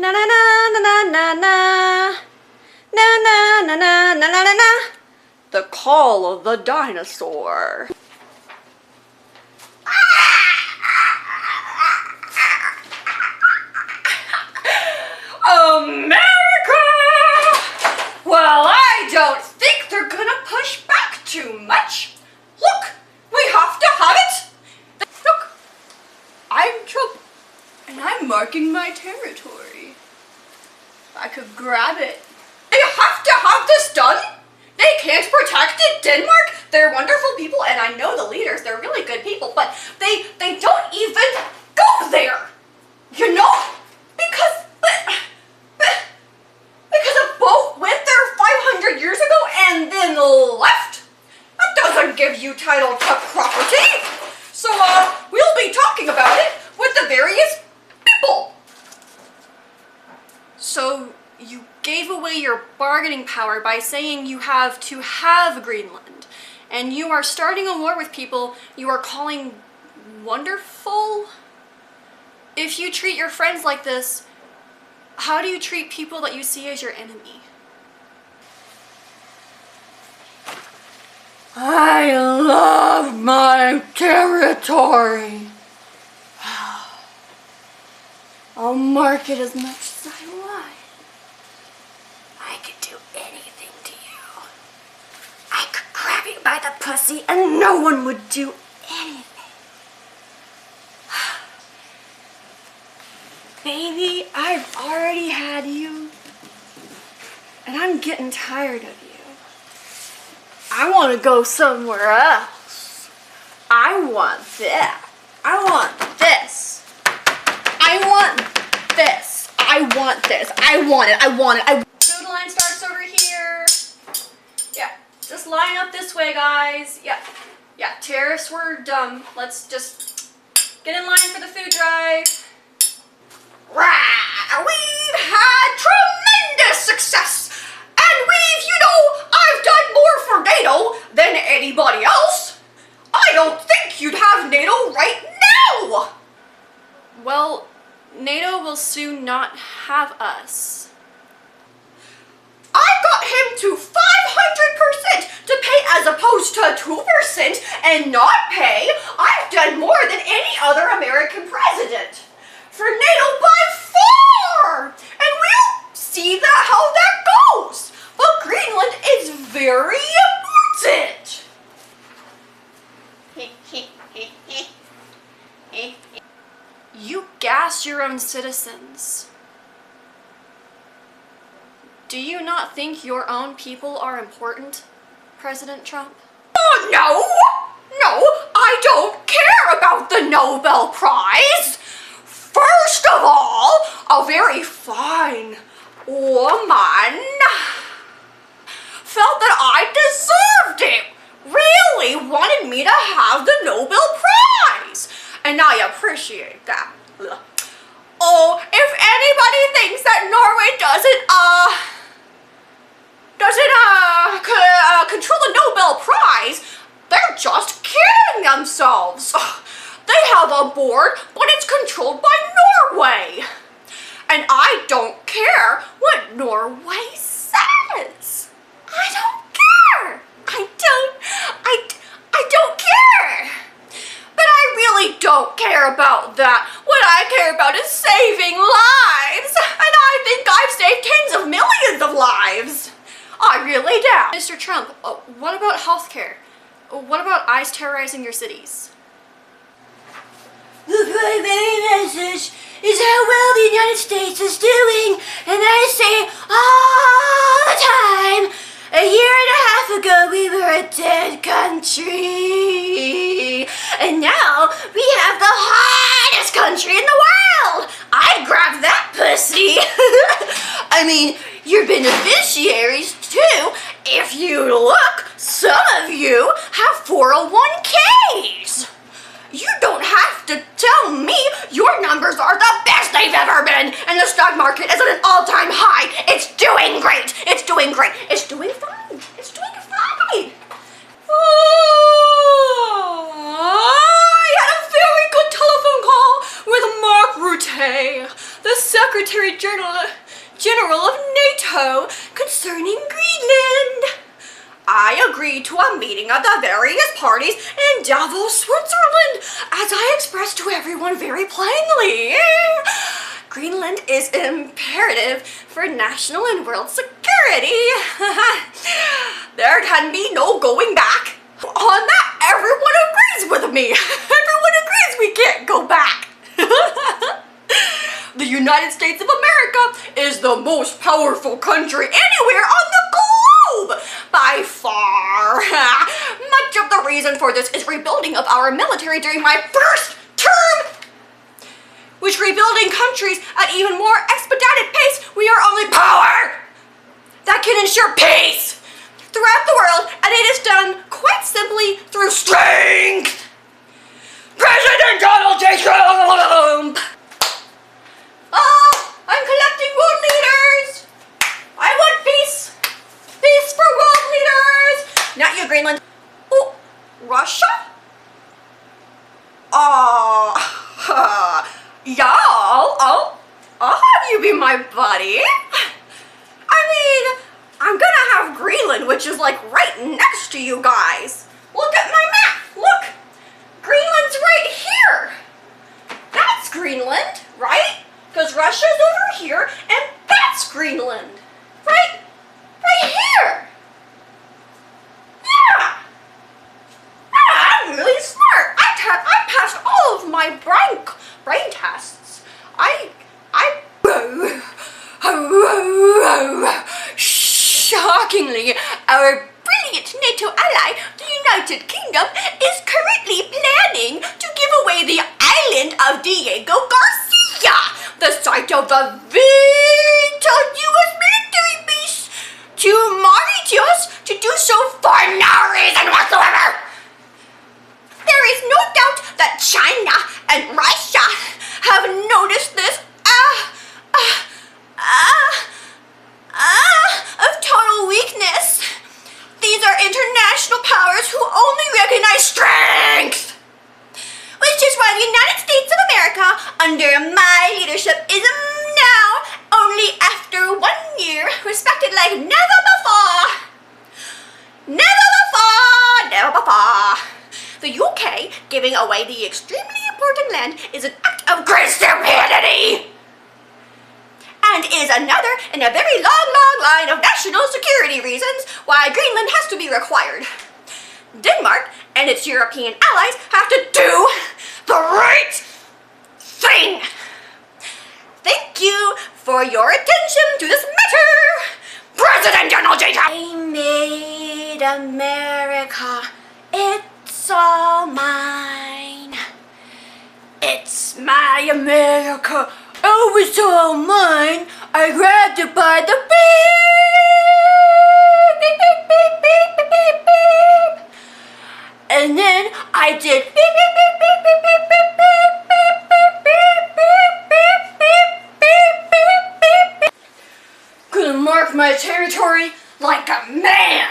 Na na na na na na na na na na na na na na. The call of the dinosaur. America! Well, I don't think they're gonna push back too much. Look, we have to have it. Look, I'm Trump, and I'm marking my territory. I could grab it. They have to have this done. They can't protect it. Denmark, they're wonderful people, and I know the leaders, they're really good people, but they don't even go there. You know? Because a boat went there 500 years ago and then left. That doesn't give you title to property. So, we'll be talking about it with the various people. So, you gave away your bargaining power by saying you have to have Greenland. And you are starting a war with people you are calling wonderful? If you treat your friends like this, how do you treat people that you see as your enemy? I love my territory. I'll mark it as much as I want. I could do anything to you. I could grab you by the pussy and no one would do anything. Baby, I've already had you, and I'm getting tired of you. I want to go somewhere else. I want that. I want this. I want this. I want this. I want it. I want it. Food line starts over here. Yeah, just line up this way, guys. Yeah, terrorists were dumb. Let's just get in line for the food drive. We've had tremendous success, and I've done more for NATO than anybody else. I don't think you'd have NATO right now. Well, NATO will soon not have us. I got him to 500% to pay as opposed to 2% and not pay. I've done more than any other American president. For NATO by far! And we'll see how that goes. But Greenland is very important. You gas your own citizens. Do you not think your own people are important, President Trump? Oh, no, I don't care about the Nobel Prize. First of all, a very fine woman felt that I deserved it, really wanted me to have the Nobel Prize, and I appreciate that. Oh, if anybody thinks that Norway doesn't control the Nobel Prize, they're just kidding themselves. They have a board, but it's controlled by Norway. And I don't care what Norway says. I don't care. I don't care. But I really don't care about that. What I care about is saving lives. And I think I've saved tens of millions of lives. I really do. Mr. Trump, what about healthcare? What about ICE terrorizing your cities? The primary message is how well the United States is doing, and I say all the time, a year and a half ago we were a dead country, and now we have the hottest country in the world. I'd grab that pussy. I mean, your beneficiaries too. If you look, some of you have 401ks. You don't have to tell me your numbers are the best they've ever been, and the stock market is at an all-time high. It's doing great. It's doing great. It's doing fine. It's doing fine. Oh, I had a very good telephone call with Mark Rutte, the the Secretary General of NATO concerning Greenland. I agreed to a meeting of the various parties in Davos, Switzerland, as I expressed to everyone very plainly. Greenland is imperative for national and world security. There can be no going back. On that, everyone agrees with me. Everyone agrees we can't go back. The United States of America is the most powerful country anywhere on the globe, by far. Much of the reason for this is rebuilding of our military during my first term, which rebuilding countries at even more expedited pace. We are only power that can ensure peace throughout the world, and it is done quite simply through strength. President Donald J. Trump! I'm collecting world leaders! I want peace! Peace for world leaders! Not you, Greenland. Oh, Russia? Yeah, I'll have you be my buddy. I mean, I'm gonna have Greenland, which is like right next to you guys. Look at my map, look! Greenland's right here. That's Greenland, right? Because Russia's over here, and that's Greenland. Right here. Yeah. I'm really smart. I passed all of my brain tests. Shockingly, our brilliant NATO ally, the United Kingdom, is currently planning to give away the island of Diego Garcia, the site of a vital U.S. military base, to Mauritius to do so for no reason whatsoever. There is no doubt that China and Russia have noticed this of total weakness. These are international powers who only recognize strength. Which is why the United States of America, under my leadership, is now, only after 1 year, respected like never before. Never before. The UK giving away the extremely important land is an act of great stupidity. And is another in a very long line of national security reasons why Greenland has to be required. Denmark and its European allies have to do the right thing. Thank you for your attention to this matter, President Donald J. Trump. I made America. It's all mine. It's my America. Oh, it's all mine. I grabbed it by the beep, beep, beep, beep, beep, beep, beep. And then I did beep, beep, beep, beep, beep, beep, beep, beep, beep, beep, beep, beep, beep, beep, beep, beep. Gonna mark my territory like a man.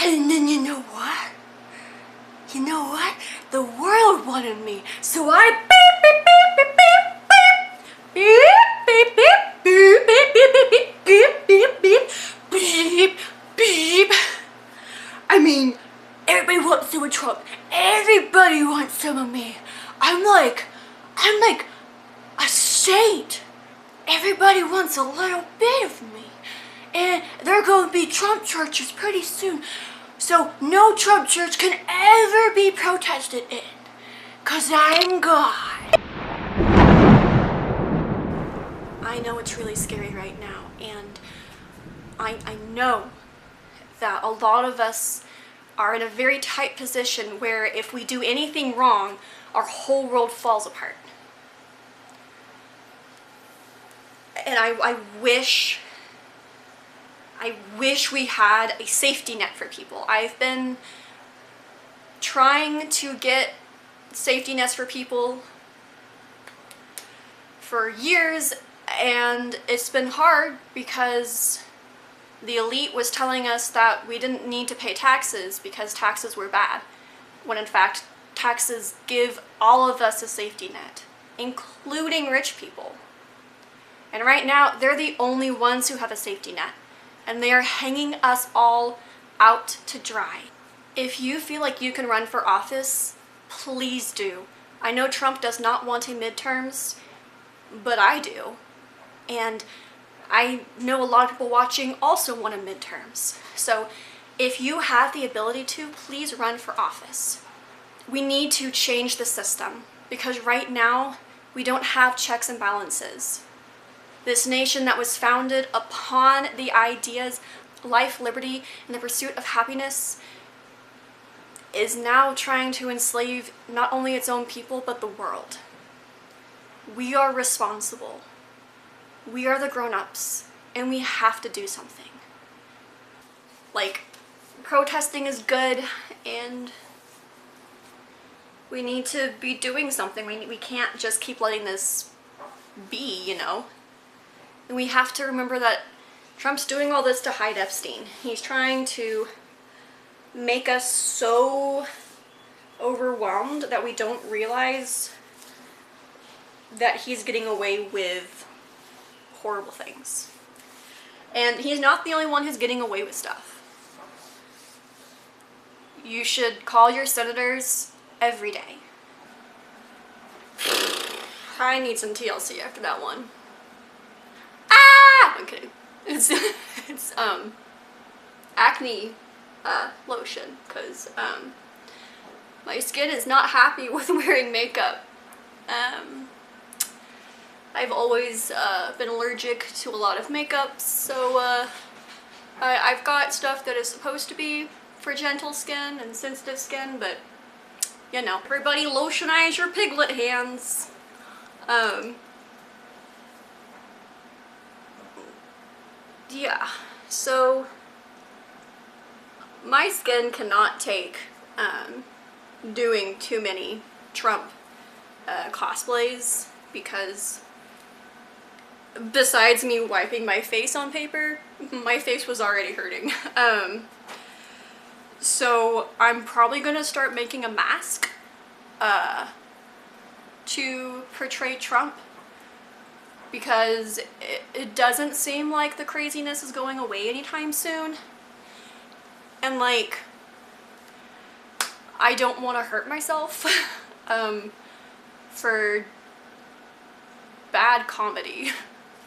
And then you know what? The world wanted me, so I beep beep beep beep beep beep beep beep beep beep beep beep beep beep beep beep. I mean, everybody wants some of Trump. Everybody wants some of me. I'm like a saint. Everybody wants a little bit of me. And there are going to be Trump churches pretty soon. So no Trump church can ever be protested in. 'Cause I'm God. I know it's really scary right now. And I know that a lot of us are in a very tight position where if we do anything wrong, our whole world falls apart. And I wish we had a safety net for people. I've been trying to get safety nets for people for years, And it's been hard because the elite was telling us that we didn't need to pay taxes because taxes were bad, when in fact taxes give all of us a safety net, including rich people. And right now, they're the only ones who have a safety net, and they are hanging us all out to dry. If you feel like you can run for office, please do. I know Trump does not want a midterms, but I do. And I know a lot of people watching also want a midterms. So if you have the ability to, please run for office. We need to change the system, because right now we don't have checks and balances. This nation that was founded upon the ideas life, liberty, and the pursuit of happiness is now trying to enslave not only its own people, but the world. We are responsible. We are the grown-ups, and we have to do something. Like, protesting is good, and we need to be doing something. We can't just keep letting this be, you know? And we have to remember that Trump's doing all this to hide Epstein. He's trying to make us so overwhelmed that we don't realize that he's getting away with horrible things. And he's not the only one who's getting away with stuff. You should call your senators every day. I need some TLC after that one. I'm kidding. It's acne lotion, because my skin is not happy with wearing makeup. I've always been allergic to a lot of makeup, so I've got stuff that is supposed to be for gentle skin and sensitive skin, but you know, everybody lotionize your piglet hands. Yeah, so my skin cannot take doing too many Trump cosplays, because besides me wiping my face on paper, my face was already hurting. So I'm probably gonna start making a mask to portray Trump, because it doesn't seem like the craziness is going away anytime soon. And like, I don't want to hurt myself for bad comedy.